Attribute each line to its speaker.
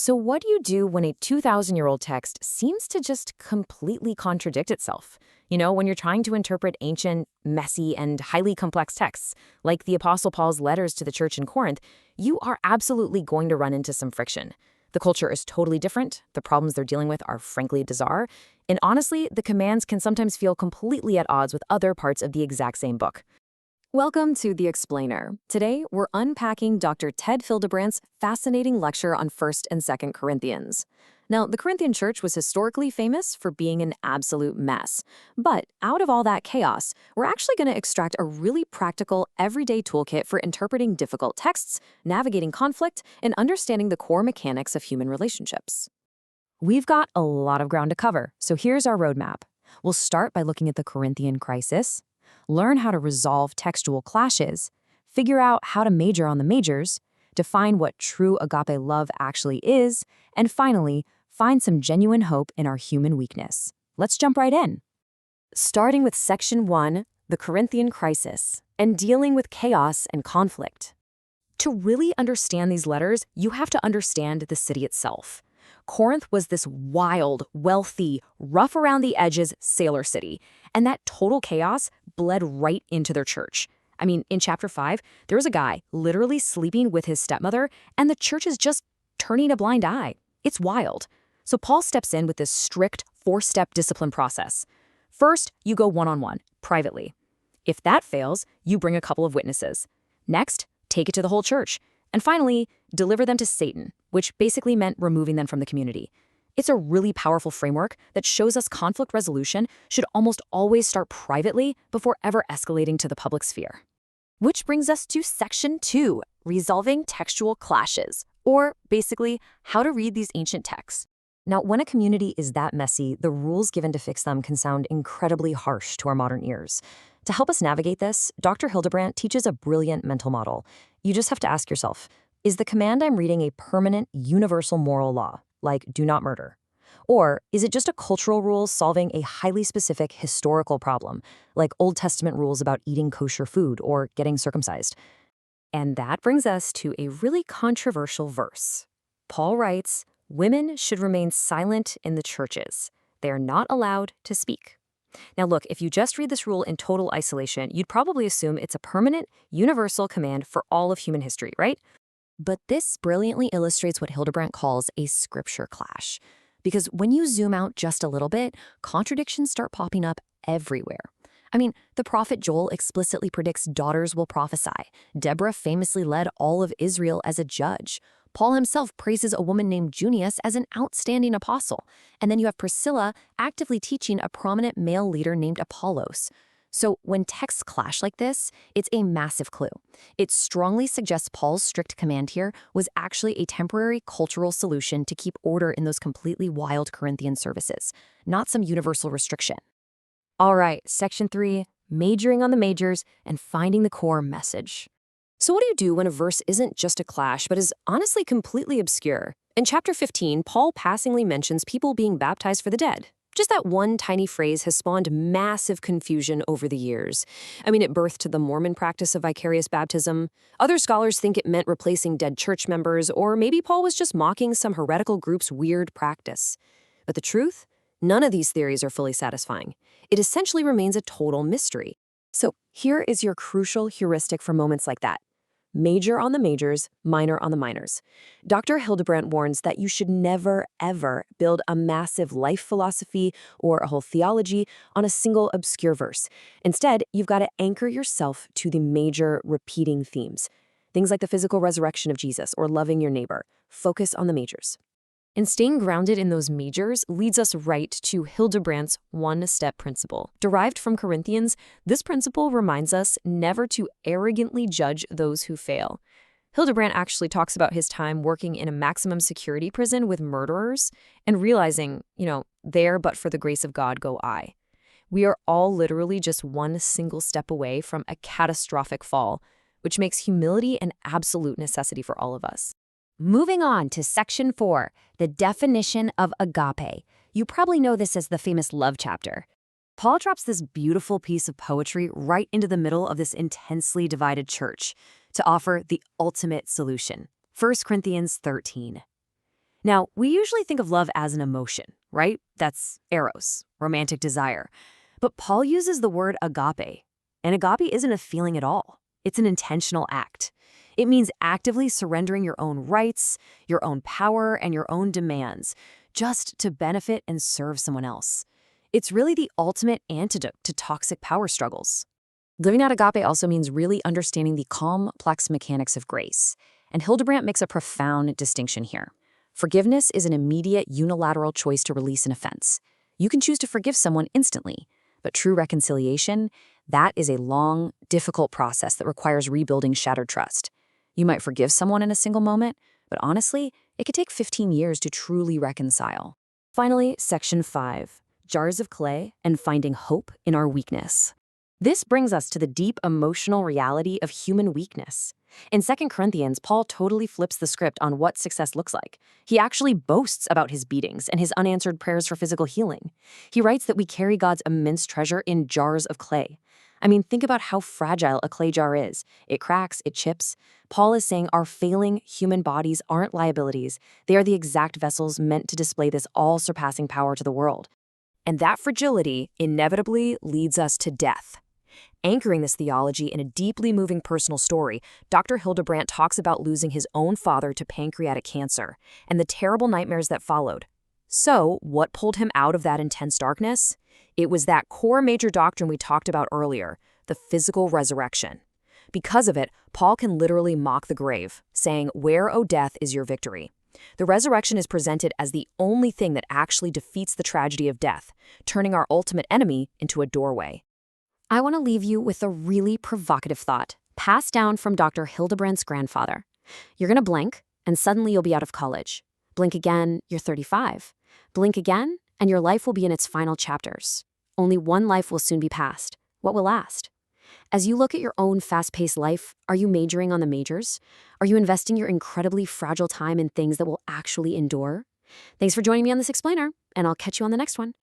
Speaker 1: So what do you do when a 2,000-year-old text seems to just completely contradict itself? When you're trying to interpret ancient, messy, and highly complex texts, like the Apostle Paul's letters to the church in Corinth, you are absolutely going to run into some friction. The culture is totally different, the problems they're dealing with are frankly bizarre, and honestly, the commands can sometimes feel completely at odds with other parts of the exact same book. Welcome to The Explainer. Today, we're unpacking Dr. Ted Hildebrandt's fascinating lecture on 1st and 2nd Corinthians. Now, the Corinthian church was historically famous for being an absolute mess. But out of all that chaos, we're actually going to extract a really practical, everyday toolkit for interpreting difficult texts, navigating conflict, and understanding the core mechanics of human relationships. We've got a lot of ground to cover, so here's our roadmap. We'll start by looking at the Corinthian crisis, learn how to resolve textual clashes, figure out how to major on the majors, define what true agape love actually is, and finally, find some genuine hope in our human weakness. Let's jump right in. Starting with Section 1, the Corinthian crisis, and dealing with chaos and conflict. To really understand these letters, you have to understand the city itself. Corinth was this wild, wealthy, rough-around-the-edges sailor city, and that total chaos bled right into their church. I mean, in chapter 5, there was a guy literally sleeping with his stepmother, and the church is just turning a blind eye. It's wild. So Paul steps in with this strict 4-step discipline process. First, you go one-on-one, privately. If that fails, you bring a couple of witnesses. Next, take it to the whole church. And finally, deliver them to Satan, which basically meant removing them from the community. It's a really powerful framework that shows us conflict resolution should almost always start privately before ever escalating to the public sphere. Which brings us to Section 2, resolving textual clashes, or basically, how to read these ancient texts. Now, when a community is that messy, the rules given to fix them can sound incredibly harsh to our modern ears. To help us navigate this, Dr. Hildebrandt teaches a brilliant mental model. You just have to ask yourself, is the command I'm reading a permanent, universal moral law, like do not murder? Or is it just a cultural rule solving a highly specific historical problem, like Old Testament rules about eating kosher food or getting circumcised? And that brings us to a really controversial verse. Paul writes, "Women should remain silent in the churches. They are not allowed to speak." Now look, if you just read this rule in total isolation, you'd probably assume it's a permanent, universal command for all of human history, right? But this brilliantly illustrates what Hildebrandt calls a scripture clash. Because when you zoom out just a little bit, contradictions start popping up everywhere. I mean, the prophet Joel explicitly predicts daughters will prophesy. Deborah famously led all of Israel as a judge. Paul himself praises a woman named Junius as an outstanding apostle. And then you have Priscilla actively teaching a prominent male leader named Apollos. So when texts clash like this, it's a massive clue. It strongly suggests Paul's strict command here was actually a temporary cultural solution to keep order in those completely wild Corinthian services, not some universal restriction. All right, Section 3, majoring on the majors and finding the core message. So what do you do when a verse isn't just a clash, but is honestly completely obscure? In chapter 15, Paul passingly mentions people being baptized for the dead. Just that one tiny phrase has spawned massive confusion over the years. I mean, it birthed the Mormon practice of vicarious baptism. Other scholars think it meant replacing dead church members, or maybe Paul was just mocking some heretical group's weird practice. But the truth? None of these theories are fully satisfying. It essentially remains a total mystery. So here is your crucial heuristic for moments like that. Major on the majors, minor on the minors. Dr. Hildebrandt warns that you should never, ever build a massive life philosophy or a whole theology on a single obscure verse. Instead, you've got to anchor yourself to the major repeating themes. Things like the physical resurrection of Jesus or loving your neighbor. Focus on the majors. And staying grounded in those majors leads us right to Hildebrandt's one-step principle. Derived from Corinthians, this principle reminds us never to arrogantly judge those who fail. Hildebrandt actually talks about his time working in a maximum security prison with murderers and realizing, there but for the grace of God go I. We are all literally just one single step away from a catastrophic fall, which makes humility an absolute necessity for all of us. Moving on to Section 4, the definition of agape. You probably know this as the famous love chapter. Paul drops this beautiful piece of poetry right into the middle of this intensely divided church to offer the ultimate solution. 1 Corinthians 13.
Speaker 2: Now, we usually think of love as an emotion, right? That's eros, romantic desire. But Paul uses the word agape, and agape isn't a feeling at all. It's an intentional act. It means actively surrendering your own rights, your own power, and your own demands, just to benefit and serve someone else. It's really the ultimate antidote to toxic power struggles.
Speaker 1: Living out agape also means really understanding the complex mechanics of grace. And Hildebrandt makes a profound distinction here. Forgiveness is an immediate unilateral choice to release an offense. You can choose to forgive someone instantly, but true reconciliation, that is a long, difficult process that requires rebuilding shattered trust. You might forgive someone in a single moment, but honestly, it could take 15 years to truly reconcile. Finally, Section 5, Jars of Clay and Finding Hope in Our Weakness. This brings us to the deep emotional reality of human weakness. In 2 Corinthians, Paul totally flips the script on what success looks like. He actually boasts about his beatings and his unanswered prayers for physical healing. He writes that we carry God's immense treasure in jars of clay. I mean, think about how fragile a clay jar is. It cracks, it chips. Paul is saying our failing human bodies aren't liabilities. They are the exact vessels meant to display this all-surpassing power to the world. And that fragility inevitably leads us to death. Anchoring this theology in a deeply moving personal story, Dr. Hildebrandt talks about losing his own father to pancreatic cancer and the terrible nightmares that followed. So, what pulled him out of that intense darkness? It was that core major doctrine we talked about earlier, the physical resurrection. Because of it, Paul can literally mock the grave, saying, "Where, O death, is your victory?" The resurrection is presented as the only thing that actually defeats the tragedy of death, turning our ultimate enemy into a doorway. I want to leave you with a really provocative thought, passed down from Dr. Hildebrandt's grandfather. You're going to blink, and suddenly you'll be out of college. Blink again, you're 35. Blink again, and your life will be in its final chapters. Only one life will soon be passed. What will last? As you look at your own fast-paced life, are you majoring on the majors? Are you investing your incredibly fragile time in things that will actually endure? Thanks for joining me on this explainer, and I'll catch you on the next one.